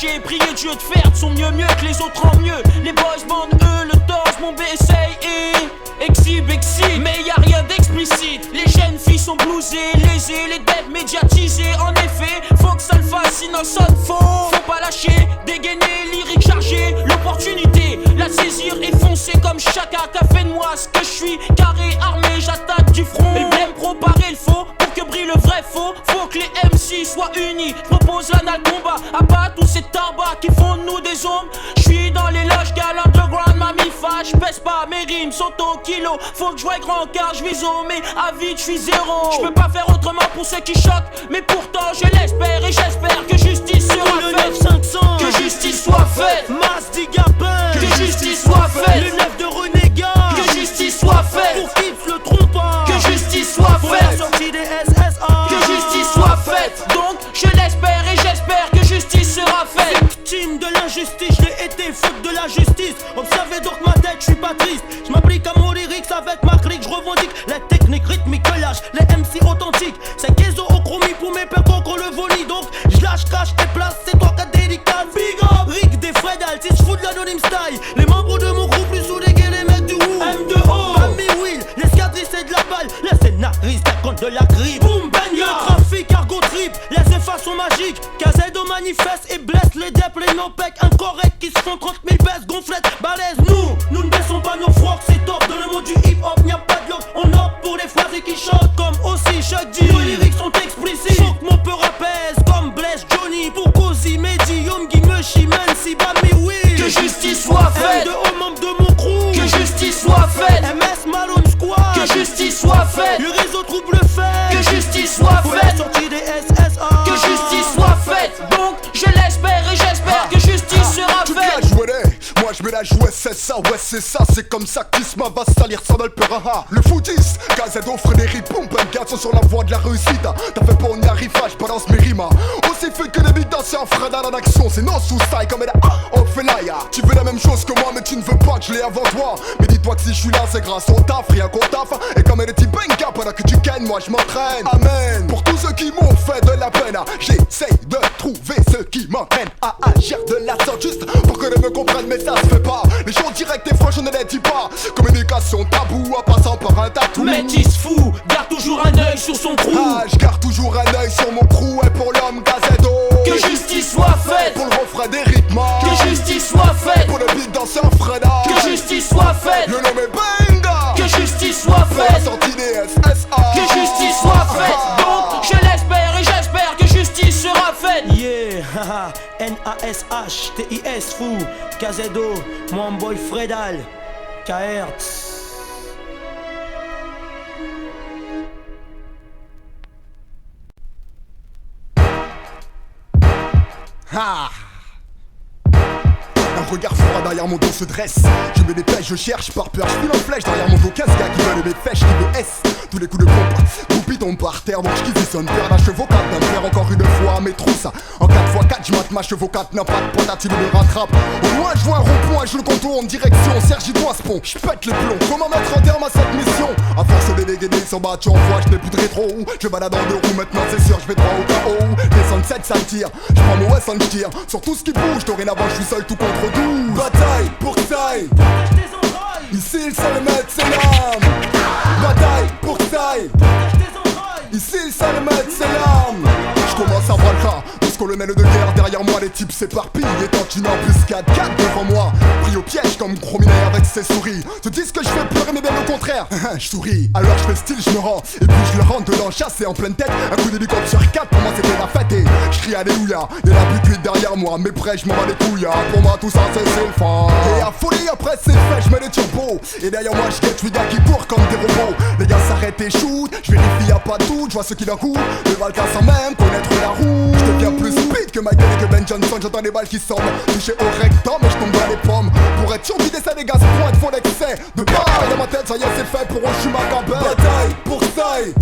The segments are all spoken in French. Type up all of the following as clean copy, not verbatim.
lâcher, prier Dieu de faire de son mieux que les autres en mieux. Les boys bandent eux le torse, mon BSA et exhibe, mais y a rien d'explicite. Les jeunes filles sont blousées, lésées, les dettes médiatisées. En effet, faut que ça le fasse, sinon ça ne faut pas lâcher, dégainer, lyrique chargé. L'opportunité, la saisir et foncer comme Chaka qu'a fait de moi ce que je suis. Carré, armé, j'attaque du front. Et même préparer le faux pour que brille le vrai faux. Faut que les MC soient unis. Propose l'anal combat, abat tous ces tabacs qui font de nous des hommes. J'suis dans les loges, gal underground, mamifa. J'pèse pas, mes rimes sont au kilo. Faut que je voie grand car j'vise au mais à vide j'suis zéro. J'peux pas faire autrement pour ceux qui choquent, mais pourtant je l'espère et j'espère que justice sera faite. 500, que justice soit faite. Mass Digabin, que justice soit faite. le 9 de Renégat, que justice soit faite. pour Kips le trompeur, que justice soit pour la faite. sortie des SSA, Que justice soit faite. Donc je l'espère et j'espère que justice sera faite. victime de l'injustice, je l'ai été, faute de la justice. Observez donc ma tête, je suis pas triste. Je m'applique à mon lyrics avec ma clique, je revendique les techniques rythmiques que lâche les MC authentiques. C'est Kezo au chromie pour mes pères contre le volley. Donc je lâche, cache et place, c'est toi qui as délicat. Big up, Rick des Fredal, si je fous de l'anonyme style. Les membres de mon groupe plus sous les gays, les mecs du Who. M2O, Bambi Will, l'escadrille c'est de la balle. Les scénaristes racontent de la grippe. Boom, bang, le trafic, argot trip, les effets sont magiques. Kazedo manifeste et blesse les dep, les no-pecs incorrects qui se font 30 000 baisses gonflettes. Balèze, nous ne baissons pas nos frocs, c'est top. Dans le monde du hip-hop, n'y a pas de log. On opte pour les phrases qui choquent comme aussi chaque dit. Nos lyrics sont explicites, choque mon peur apaise comme Bless Johnny. Pour Cozy, Mehdi, Yomgi, Meshi, Mansi, Bami, Will. Que justice soit faite. De hauts membres de mon crew. Que justice soit faite. MS Malone Squad. Que justice soit faite. Le réseau trouble fait. Que justice soit Pour la faite. sortie des SSA. Que justice soit faite. Donc je l'espère et j'espère que justice sera toute faite. la journée, moi je mets la jouette, c'est ça, ouais c'est ça, c'est comme ça qu'Isma va salir sans le peur. Le footis, Kazedo, Frédéric, Pompen, sont sur la voie de la réussite. T'as fait pas on y arrive pas, je balance mes rimes. Aussi fait que les beats d'anciens Fredal en action, c'est non sous-style comme elle a Ophélia. Tu veux la même chose que moi mais tu ne veux pas que je l'ai avant toi. Mais dis-toi que si je suis là c'est grâce au taf, rien qu'on taf. Et comme elle est benga pendant que tu kennes, moi je m'entraîne. Amen. Pour tous ceux qui m'ont fait de la peine, j'essaye de trouver ceux qui m'entraînent à agir de la sorte juste pour que les me comprennent, mais ça se fait pas. Les gens directs et francs je ne les dis pas. Communication tabou en passant par un tatou. Métis fou, garde toujours un œil sur son crew. Ah, je garde toujours un œil sur mon crew et pour l'homme Kazedo. Que justice soit faite. Pour le refrain des rythmes. Que justice soit faite. Pour le beat danseur Freda. Que justice soit faite. Le nom est Benga. Que justice soit Pour la faite. sortie des SSA. Que justice soit faite. Donc je l'espère et j'espère que justice sera faite. Yeah, haha, N-A-S-H-T-I-S, fou, Kazedo, mon boy Fredal, KR. Ha! Un regard froid derrière mon dos se dresse. Je mets des pêches, je cherche par peur. Je file en flèche derrière mon dos. 15 gars qui veulent mes fèches, qui me S. Tous les coups de pompe, Goupy tombe par terre. Donc je sonne père d'un chevaux 4 d'un frère encore une fois à mes trousses. En 4x4, je mate ma chevaux 4 n'a pas de pointe, tu me rattrape. Au loin, je vois un rond-point, je le contourne direction Sergi Doispont. Je pète les plombs. Comment mettre un terme à cette mission? À force de dégainer sans battre, tu envoies, je n'ai plus de rétro. Je balade en deux roues, maintenant c'est sûr, je vais droit au KO. Descends 7, ça me tire. Je prends mon Wesson, je tire. Sur tout ce qui bouge, dorénavant, je suis seul tout contre 12. Bataille pour taille. Ici le seul maître c'est l'âme. Bataille pour taille. Ici le seul maître c'est l'âme. Je commence à voir le cas. 12 colonels de guerre derrière moi, les types s'éparpillent. Et tant qu'il en plus 4 devant moi. Pris au piège comme gros minet avec ses souris. Te disent que je fais pleurer mais bien au contraire. Je souris, alors je fais le style, je me rends. Et puis je le rentre dedans, chassé en pleine tête. Un coup d'hélicoptère sur 4, pour moi c'était la fête. Et je crie alléluia, y'a la butte cuite derrière moi. Mais près je m'en bats les couilles, pour moi tout ça c'est le fun. Et à folie après c'est fait, je mets les turbos. Et derrière moi je guette 8 gars qui courent comme des robots. Les gars s'arrêtent et shoot, je vérifie y'a pas de doute. Je vois ceux qui leur courent, les Valkas sans même connaître la roue. Je deviens plus speed que Michael et que Ben Johnson. J'entends les balles qui sonnent, touché au rectum et je tombe dans les pommes. Pour être sûr d'idée ça les gars se pointent, font l'excès. De bail dans ma tête, ça y est c'est fait pour un chuma cabelle. Bataille pour taille.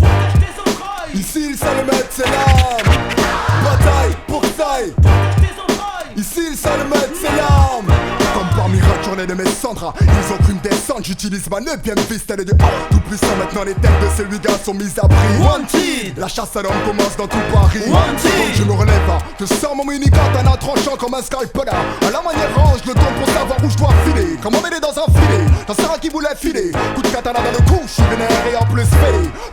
Ici le seul maître c'est l'âme. Bataille pour taille. Ici le seul maître c'est l'âme. Comme par miracle j'en ai de mes cendres. Ils ont cru me descendre, j'utilise ma neuve bien viste, elle est de tout puissant. Maintenant les têtes de ces 8 gars sont mises à prix. Wanted. La chasse à l'homme commence dans tout Paris. Wanted. Donc je me relève, je sors mon mini-katana tranchant comme un scalpel. À la manière range, le temps pour savoir où je dois filer. Comment m'aider dans un filet, t'en sais qui voulait filer. Coup de katana dans le cou, je suis vénère et en plus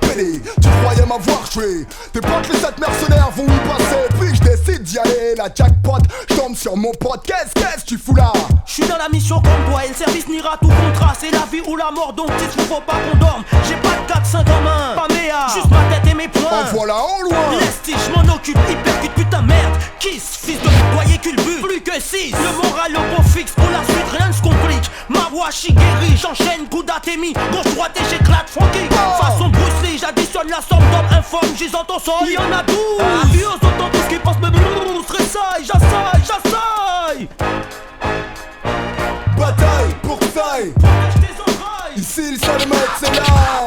pédé. Tu croyais m'avoir tué, tes potes les 7 mercenaires vont y passer. Puis je décide d'y aller, la jackpot, je tombe sur mon pote. Qu'est-ce que tu fous là? Je suis dans la mission comme toi et le service n'ira tout contrat. C'est la vie ou la mort, donc il faut pas qu'on dorme. J'ai pas de 4-5 en main, pas méa, juste ma tête et mes poings. En voilà en loin. Lestige, je m'en occupe, hypercute, putain merde. Kiss, fils de doyer culbut, plus que 6. Le moral au beau fixe, pour la suite rien ne se complique. Ma voix guéri, j'enchaîne, coup d'atémie. Gauche droite et j'éclate, funky. Façon Bruce Lee, j'additionne la somme d'hommes informe, gisant ton sol. Il y en a 12. Avis aux autres tous qui pensent me stressaille, j'assaille. Bataille pour taille. Protège tes entrailles. Ici le seul maître c'est l'arme.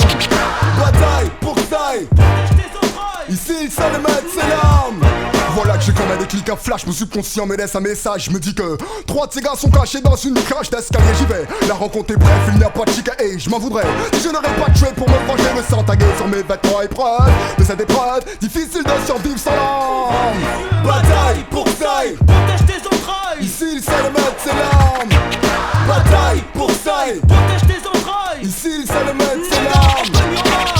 Bataille pour taille. Protège tes entrailles. Ici le seul maître c'est l'arme. Voilà que j'ai comme un déclic, un flash, mon subconscient me laisse un message. Me dit que 3 de ces gars sont cachés dans une cage d'escalier. J'y vais, la rencontre est bref, il n'y a pas de chica et je m'en voudrais si je n'aurais pas tué pour me venger. Le sang tagué sur mes vêtements épreuves de cette épreuve, difficile de survivre sans l'arme. Bataille pour taille. Protège tes entrailles. Ici le seul maître c'est l'arme. Bataille pour taille. Protège tes entrailles. Ici le seul maître c'est l'arme.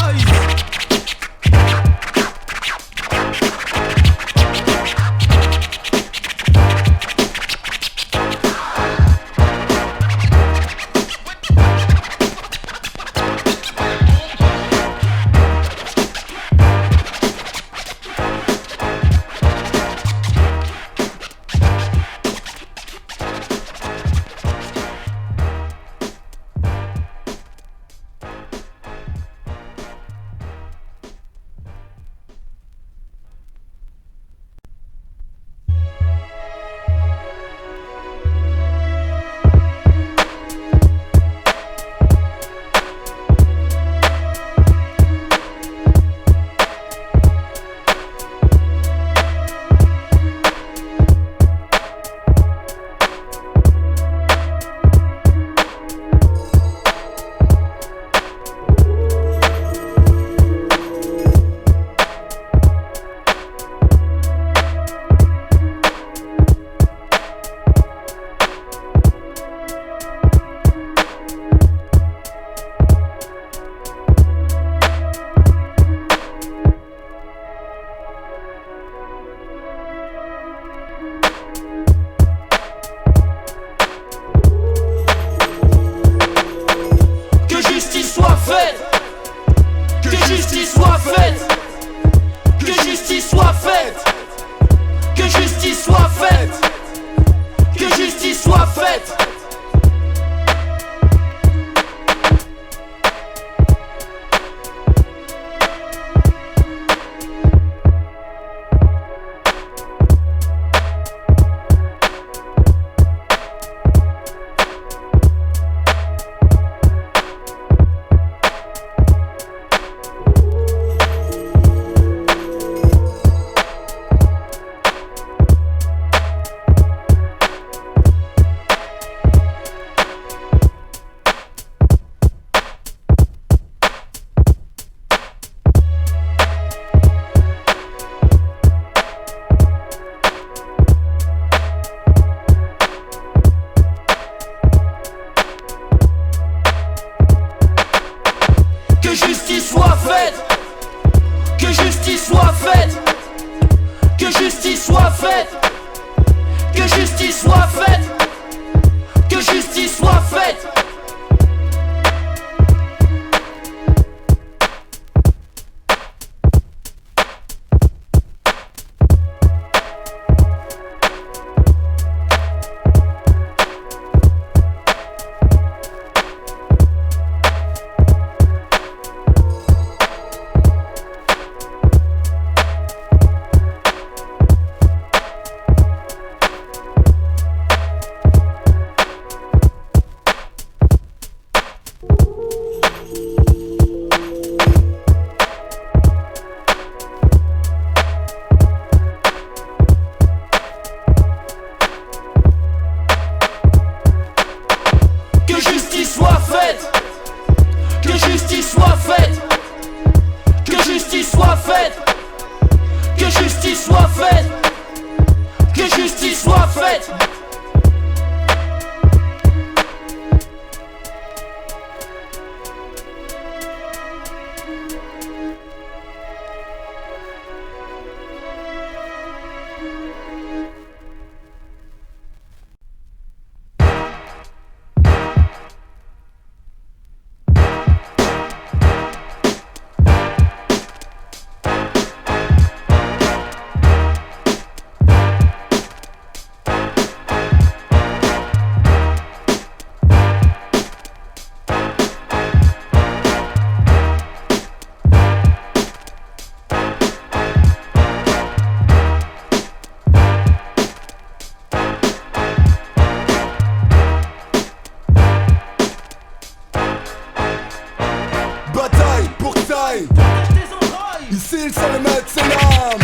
Ici le seul maître c'est l'âme.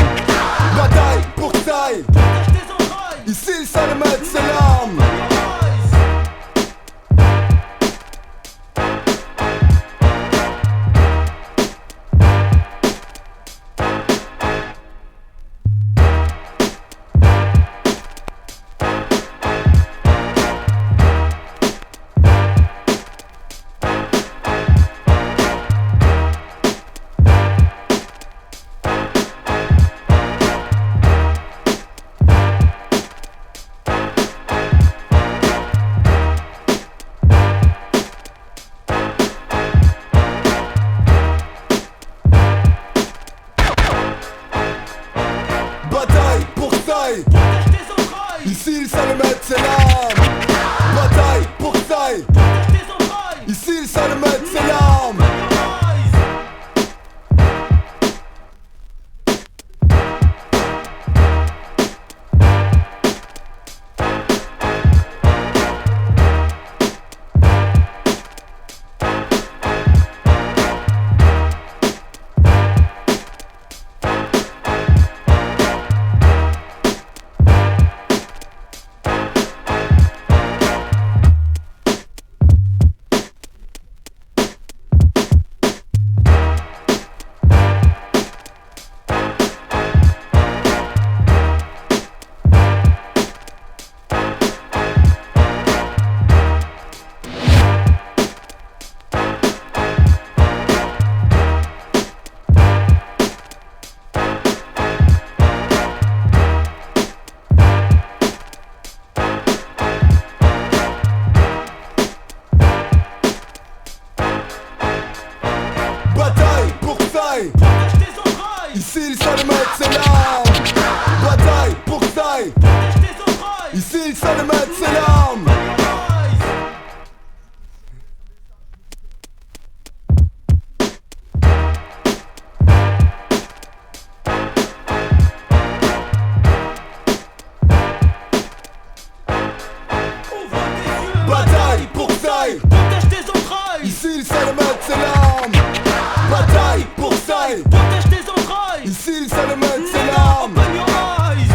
Bataille pour taille. Ici le seul maître c'est l'âme. Bataille pour taille. Ici le seul maître c'est l'âme. Bataille pour taille. Ici le seul maître c'est l'âme. Bataille pour taille. Ici le seul maître c'est l'âme. Bataille pour taille. Ici le seul maître c'est l'âme. Bataille pour taille. Protège tes entrailles. Ici le seul maître c'est l'âme. Bataille pour taille. Protège tes entrailles. Ici le seul maître c'est l'âme. Open your eyes.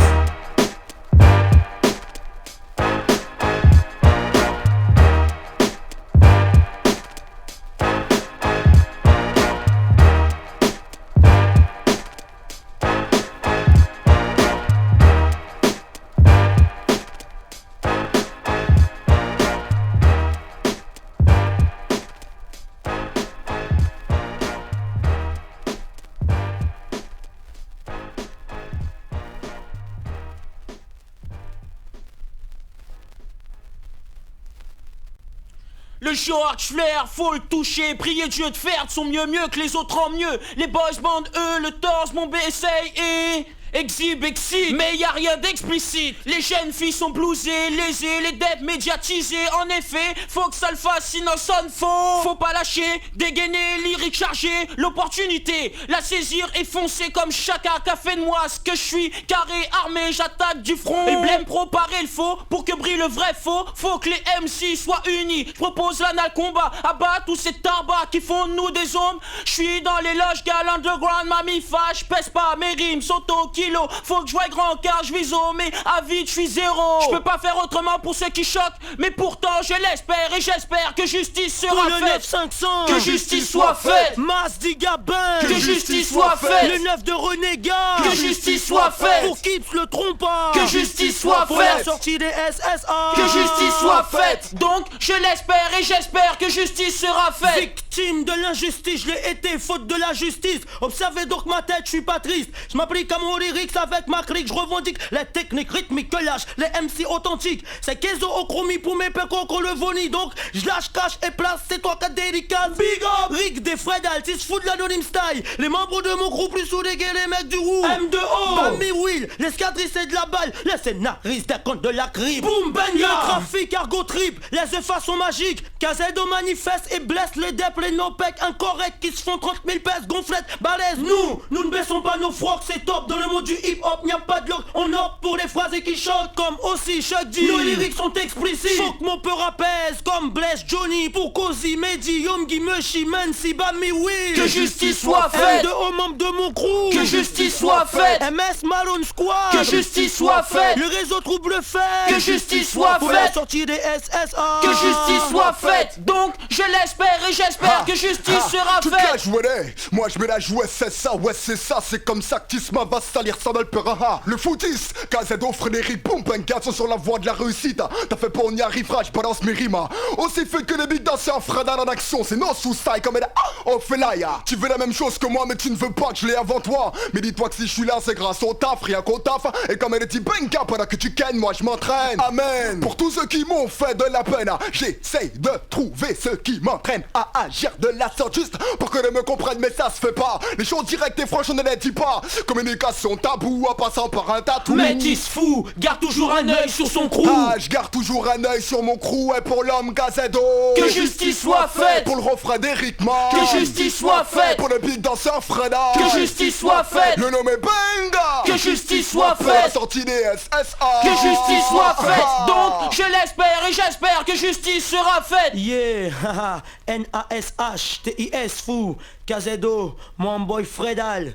Le George Flair, faut le toucher, prier Dieu de faire de son mieux que les autres en mieux. Les boys band, eux, le torse, mon BSA et... Exhibe, mais y a rien d'explicite. Les jeunes filles sont blousées, lésées, les dettes médiatisées. En effet, faut que ça le fasse, sinon sonne faux. Faut pas lâcher, dégainer, lyrique chargé. L'opportunité, la saisir et foncer comme chacun qu'a fait de moi ce que je suis. Carré, armé, j'attaque du front. Et blême pro, parer le faux, pour que brille le vrai faux. Faut que les MC soient unis. Je propose l'anal combat, abat tous ces tarbas qui font de nous des hommes. Je suis dans les loges, gal underground, mamie fâche. Pèse pas mes rimes, sauto kilo. Faut que je voie grand car je vis au mais à vide je suis zéro. Je peux pas faire autrement pour ceux qui choquent, mais pourtant je l'espère et j'espère que justice sera Le faite. 9-500. Que justice soit faite. Mas d'Igabin. Que justice soit faite. Le 9 de Renégat. Que justice soit faite. Pour Kips le trompe pas. Que justice soit Pour la faite. sortie des SSA. Que justice soit faite. Donc je l'espère et j'espère que justice sera faite. Victime de l'injustice, je l'ai été, faute de la justice. Observez donc ma tête, je suis pas triste. Je m'applique à mon lyrics avec ma clique. Je revendique les techniques rythmiques que lâchent les MC authentiques. C'est Kezo au chromie pour mes pécos qu'on le vonit. Donc je lâche, cache et place, c'est toi qui as dédicace. Big up Rick des Fred Altis, fout de l'anonyme style. Les membres de mon groupe plus soudés les mecs du roux. M2O Bambi Will, l'escadrille c'est de la balle. Les scénaristes des contes de la crime. Boom bang. Le trafic argo trip, les effets sont magiques. Kazedo manifeste et blesse les dep, les no-pecs incorrects qui se font 30 000 pèses gonflettes balèzes. Nous ne baissons pas nos frocs, c'est top dans le monde font du hip-hop, n'y a pas de langue. On opte pour les phrases qui chantent comme aussi Chuck D. Nos lyrics sont explicites. Faut que mon peur apaise comme Bless Johnny. Pour Cozy, Mehdi, Yomgi, Mushi, Mansi, Bami, Will. Que justice soit faite. De hauts membres de mon crew. Que justice soit faite. MS Malone Squad. Que justice soit faite. Le réseau trouble fait. Que justice soit pour la faite. sortie des SSA. Que justice soit faite. Donc je l'espère et j'espère que justice sera toute la faite. journée, moi je mets la jouée, c'est ça, ouais c'est ça. C'est comme ça que Tisma va salir sans le peraha. Le footis, Kazedo, Frédéric, Pompenka sont sur la voie de la réussite. T'as fait pas on y arrivera, je balance mes rimes. Aussi fait que les big danseurs Freda en action. C'est nos sous-style comme elle oh Felaya. Tu veux la même chose que moi mais tu ne veux pas que je l'ai avant toi. Mais dis-toi que si je suis là c'est grâce au taf, rien qu'au taf. Et comme elle dit Benka pendant que tu kennes, moi je m'entraîne. Amen. Pour tous ceux qui m'ont fait de la peine, j'essaye de trouver ceux qui m'entraînent à agir de la sorte juste pour que les me comprennent, mais ça se fait pas. Les choses directes et franches on ne les dit pas. Communication tabou en passant par un tatou. Métis fou, garde toujours un œil sur son crew. Ah, je garde toujours un œil sur mon crew. Et pour l'homme Gazedo, Que justice soit faite. pour le refrain d'Eric Man, Que justice soit faite. pour le big danseur Freda, Que justice soit faite. le nom est Benga. Que justice soit pour la faite. sortie des SSA. Que justice soit faite. Donc je l'espère et j'espère que justice sera faite. Yeah, haha, N-A-S-H-T-I-S, fou. Kazedo, mon boy Fredal,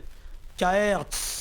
K-Hertz.